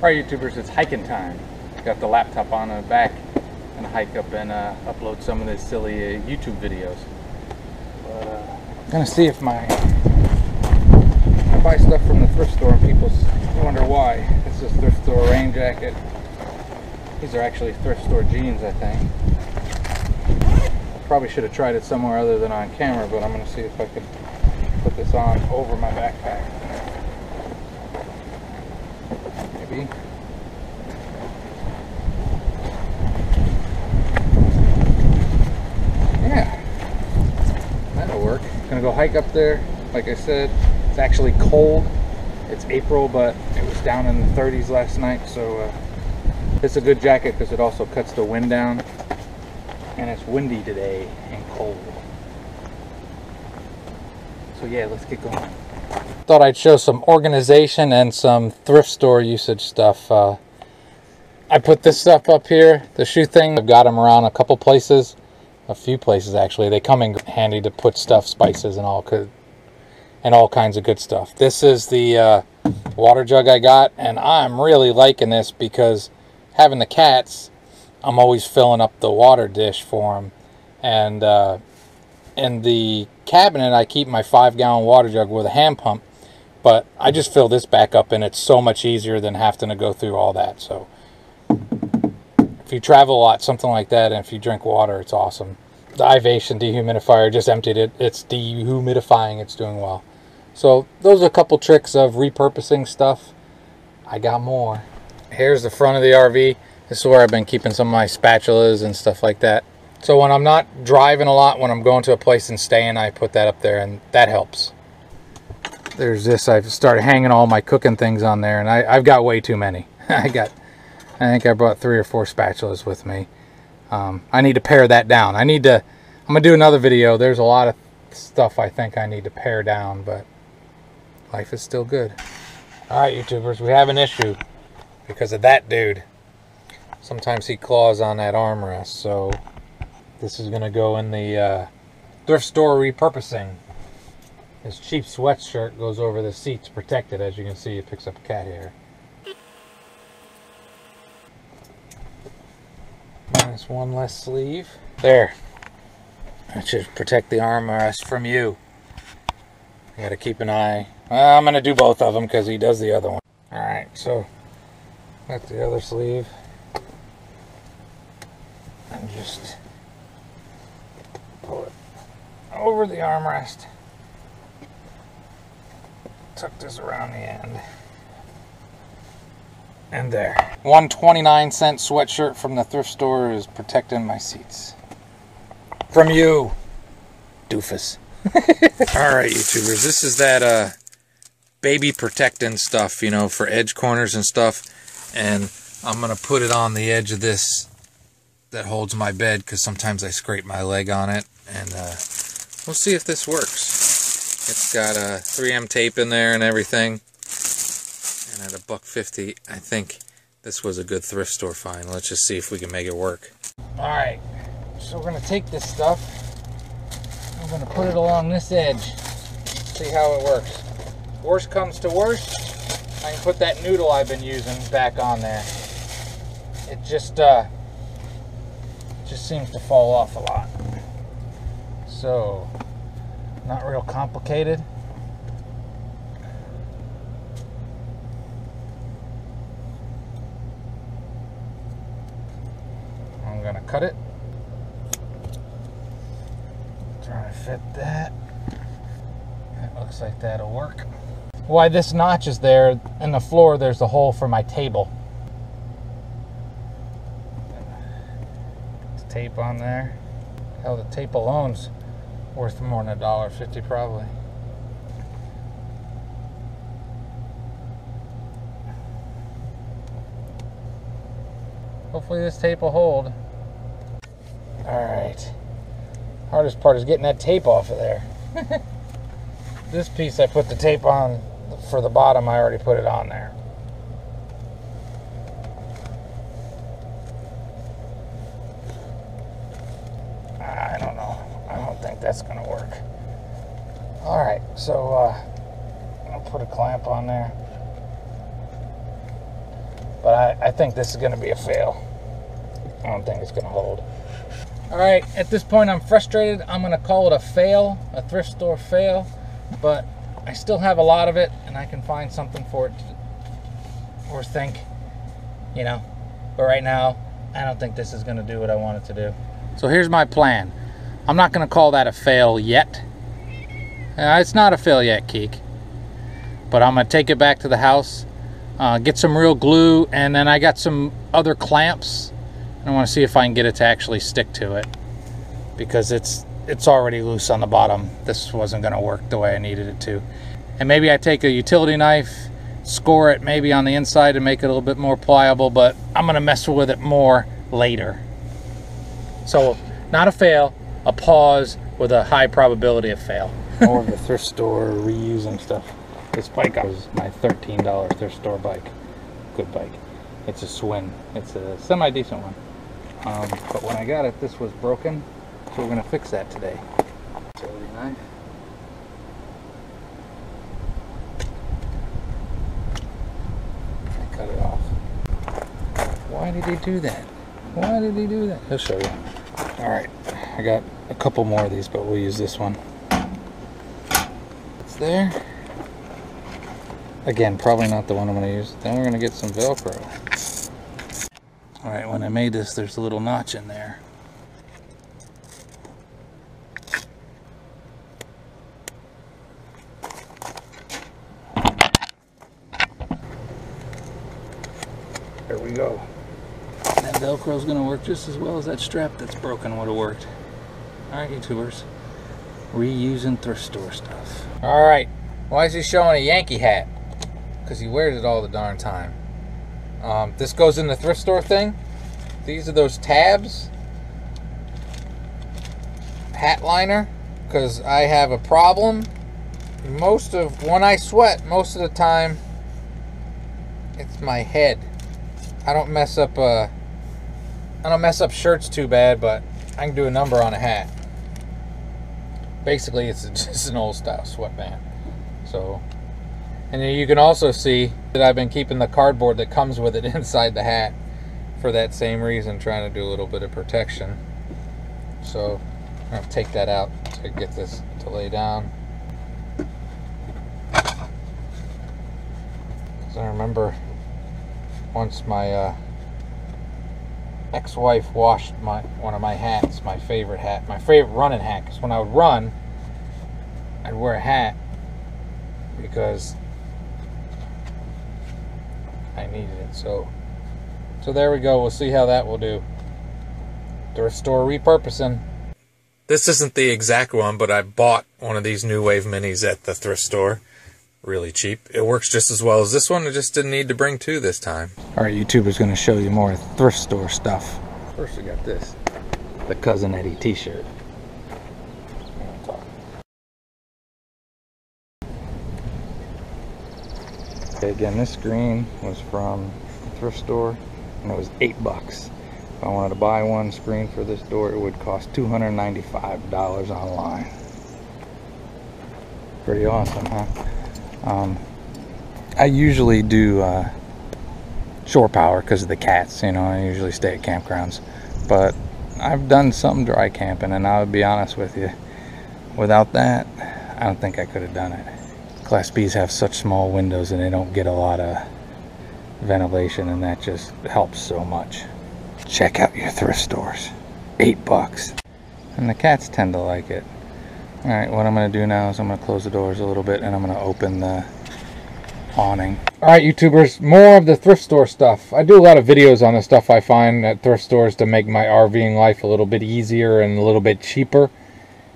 Alright YouTubers, it's hiking time. Got the laptop on the back and hike up and upload some of these silly YouTube videos. But I'm gonna see if I buy stuff from the thrift store and people wonder why. It's this thrift store rain jacket. These are actually thrift store jeans, I think. Probably should have tried it somewhere other than on camera, but I'm gonna see if I can put this on over my backpack. Maybe. Yeah, that'll work. Gonna go hike up there. Like I said, it's actually cold. It's April, but it was down in the 30s last night, so it's a good jacket because it also cuts the wind down. And it's windy today and cold. So yeah, let's get going. Thought I'd show some organization and some thrift store usage stuff. I put this stuff up here, the shoe thing. I've got them around a couple places, a few places actually. They come in handy to put stuff, spices and all kinds of good stuff. This is the water jug I got, and I'm really liking this because having the cats, I'm always filling up the water dish for them. And in the cabinet, I keep my 5-gallon water jug with a hand pump. But I just fill this back up, and it's so much easier than having to go through all that. So if you travel a lot, something like that, and if you drink water, it's awesome. The Ivation dehumidifier, just emptied it. It's dehumidifying. It's doing well. So those are a couple tricks of repurposing stuff. I got more. Here's the front of the RV. This is where I've been keeping some of my spatulas and stuff like that. So when I'm not driving a lot, when I'm going to a place and staying, I put that up there, and that helps. There's this. I've started hanging all my cooking things on there, and I've got way too many. I think I brought 3 or 4 spatulas with me. I need to pare that down. I'm gonna do another video. There's a lot of stuff I think I need to pare down, but life is still good. All right, YouTubers, we have an issue because of that dude. Sometimes he claws on that armrest, so this is gonna go in the thrift store repurposing. This cheap sweatshirt goes over the seat to protect it. As you can see, it picks up cat hair. Minus one less sleeve. There. That should protect the armrest from you. You gotta keep an eye. Well, I'm gonna do both of them because he does the other one. Alright, so that's the other sleeve. And just pull it over the armrest. Tuck this around the end. And there. One 29-cent sweatshirt from the thrift store is protecting my seats. From you, doofus. Alright, YouTubers, this is that baby protecting stuff, you know, for edge corners and stuff. And I'm going to put it on the edge of this that holds my bed because sometimes I scrape my leg on it. And we'll see if this works. It's got 3M tape in there and everything. And at $1.50, I think this was a good thrift store find. Let's just see if we can make it work. Alright, so we're going to take this stuff. I'm going to put it along this edge. See how it works. Worst comes to worst, I can put that noodle I've been using back on there. It just seems to fall off a lot. So, not real complicated. I'm gonna cut it. Trying to fit that. It looks like that'll work. Why this notch is there in the floor, there's a hole for my table. There's tape on there. Hell, the tape alone's worth more than $1.50 probably. Hopefully this tape will hold. Alright. Hardest part is getting that tape off of there. This piece I put the tape on for the bottom. I already put it on there. I don't know. I don't think that's gonna work. Alright, so I'll put a clamp on there. But I think this is going to be a fail. I don't think it's going to hold. All right, at this point I'm frustrated. I'm going to call it a fail, a thrift store fail. But I still have a lot of it, and I can find something for it or think, you know. But right now, I don't think this is going to do what I want it to do. So here's my plan. I'm not going to call that a fail yet. It's not a fail yet, Keek. But I'm going to take it back to the house, get some real glue, and then I got some other clamps. I want to see if I can get it to actually stick to it, because it's already loose on the bottom. This wasn't going to work the way I needed it to. And maybe I take a utility knife, score it maybe on the inside to make it a little bit more pliable, but I'm going to mess with it more later. So not a fail, a pause with a high probability of fail. More of the thrift store reusing stuff. This bike was my $13 thrift store bike. Good bike. It's a Swin. It's a semi-decent one. But when I got it, this was broken. So we're going to fix that today. Utility knife. I cut it off. Why did he do that? Why did he do that? He'll show you. Alright, I got a couple more of these, but we'll use this one. It's there. Again, probably not the one I'm going to use. Then we're going to get some Velcro. Alright, when I made this, there's a little notch in there. There we go. That Velcro is going to work just as well as that strap that's broken would have worked. Alright, YouTubers. Reusing thrift store stuff. Alright, why is he showing a Yankee hat? Because he wears it all the darn time. This goes in the thrift store thing. These are those tabs. Hat liner. Because I have a problem. When I sweat, most of the time, it's my head. I don't mess up shirts too bad, but I can do a number on a hat. Basically, it's just an old style sweatband. So, and then you can also see that I've been keeping the cardboard that comes with it inside the hat for that same reason, trying to do a little bit of protection. So I'm going to take that out to get this to lay down. Because I remember once my ex-wife washed one of my hats, my favorite hat, my favorite running hat, because when I would run, I'd wear a hat because I needed it. So there we go. We'll see how that will do. Thrift store repurposing. This isn't the exact one, but I bought one of these New Wave Minis at the thrift store. Really cheap. It works just as well as this one. I just didn't need to bring two this time. Alright, YouTuber's going to show you more thrift store stuff. First we got this. The Cousin Eddie t-shirt. Okay, again, this screen was from the thrift store, and it was $8. If I wanted to buy one screen for this door, it would cost $295 online. Pretty awesome, huh? I usually do shore power because of the cats, you know. I usually stay at campgrounds, but I've done some dry camping, and I would be honest with you, without that, I don't think I could have done it. Class Bs have such small windows and they don't get a lot of ventilation, and that just helps so much. Check out your thrift stores. $8. And the cats tend to like it. Alright, what I'm going to do now is I'm going to close the doors a little bit, and I'm going to open the awning. Alright, YouTubers, more of the thrift store stuff. I do a lot of videos on the stuff I find at thrift stores to make my RVing life a little bit easier and a little bit cheaper.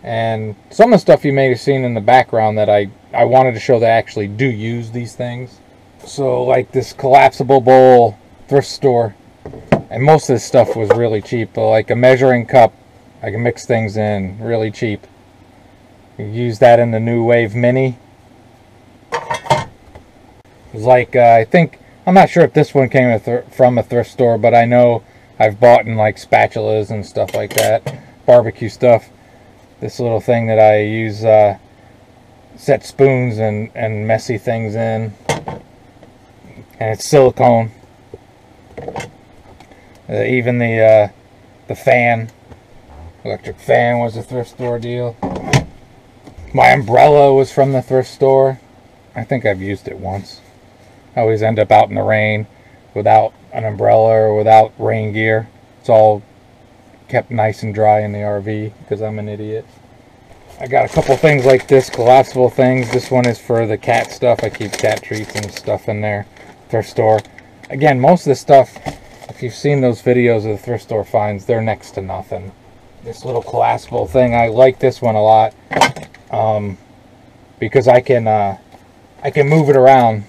And some of the stuff you may have seen in the background that I wanted to show that I actually do use these things. So like this collapsible bowl thrift store. And most of this stuff was really cheap. But like a measuring cup, I can mix things in really cheap. You use that in the New Wave Mini. It's like, I'm not sure if this one came from a thrift store, but I know I've bought in like spatulas and stuff like that. Barbecue stuff. This little thing that I use, set spoons and messy things in. And it's silicone. Even the fan, electric fan, was a thrift store deal. My umbrella was from the thrift store. I think I've used it once. I always end up out in the rain without an umbrella or without rain gear. It's all kept nice and dry in the RV because I'm an idiot. I got a couple things like this, collapsible things. This one is for the cat stuff. I keep cat treats and stuff in there. Thrift store. Again, most of the stuff, if you've seen those videos of the thrift store finds, they're next to nothing. This little collapsible thing, I like this one a lot because I can move it around.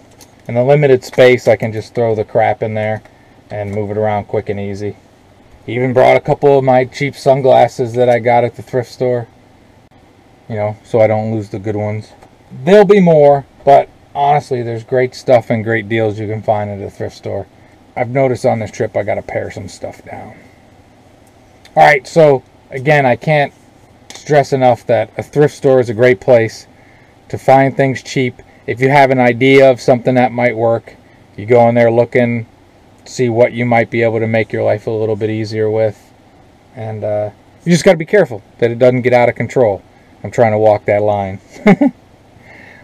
In the limited space, I can just throw the crap in there and move it around quick and easy. Even brought a couple of my cheap sunglasses that I got at the thrift store. You know, so I don't lose the good ones. There'll be more, but honestly, there's great stuff and great deals you can find at a thrift store. I've noticed on this trip I got to pare some stuff down. Alright, so again, I can't stress enough that a thrift store is a great place to find things cheap. If you have an idea of something that might work, you go in there looking, see what you might be able to make your life a little bit easier with. And you just got to be careful that it doesn't get out of control. I'm trying to walk that line.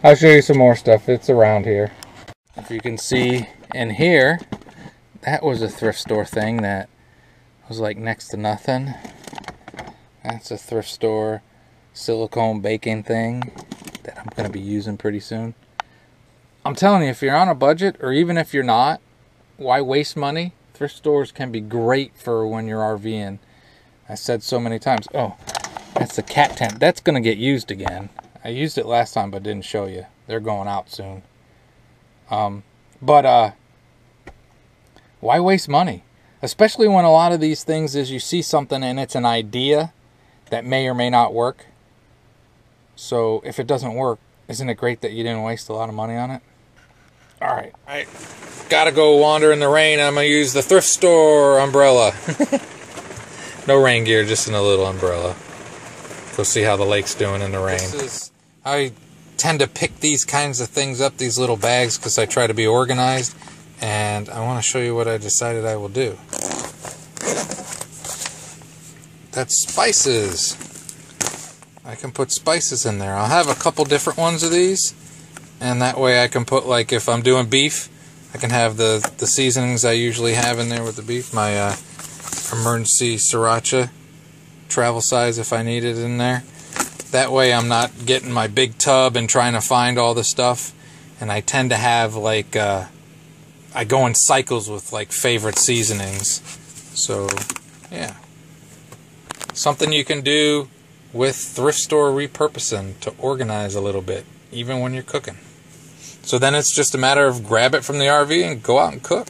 I'll show you some more stuff. It's around here. If you can see in here, that was a thrift store thing that was like next to nothing. That's a thrift store silicone baking thing that I'm going to be using pretty soon. I'm telling you, if you're on a budget, or even if you're not, why waste money? Thrift stores can be great for when you're RVing. I said so many times. Oh, that's the cat tent. That's going to get used again. I used it last time but didn't show you. They're going out soon. Why waste money? Especially when a lot of these things is you see something and it's an idea that may or may not work. So if it doesn't work, isn't it great that you didn't waste a lot of money on it? Alright, I gotta go wander in the rain. I'm gonna use the thrift store umbrella. No rain gear, just in a little umbrella. Go see how the lake's doing in the rain. I tend to pick these kinds of things up, these little bags, because I try to be organized. And I want to show you what I decided I will do. That's spices. I can put spices in there. I'll have a couple different ones of these. And that way I can put, like, if I'm doing beef, I can have the seasonings I usually have in there with the beef. My emergency sriracha. Travel size if I need it in there. That way I'm not getting my big tub and trying to find all the stuff. And I tend to have like I go in cycles with like favorite seasonings. So yeah, something you can do with thrift store repurposing to organize a little bit, even when you're cooking. So then it's just a matter of grab it from the RV and go out and cook.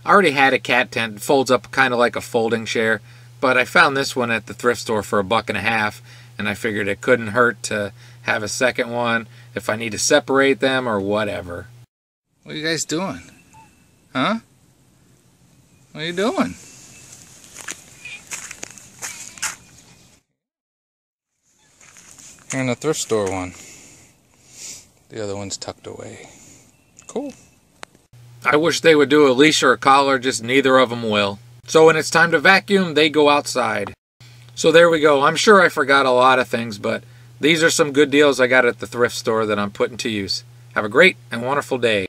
I already had a cat tent. It folds up kind of like a folding chair. But I found this one at the thrift store for $1.50, and I figured it couldn't hurt to have a second one if I need to separate them or whatever. What are you guys doing? Huh? What are you doing? You're in the thrift store one. The other one's tucked away. Cool. I wish they would do a leash or a collar, just neither of them will. So when it's time to vacuum, they go outside. So there we go. I'm sure I forgot a lot of things, but these are some good deals I got at the thrift store that I'm putting to use. Have a great and wonderful day.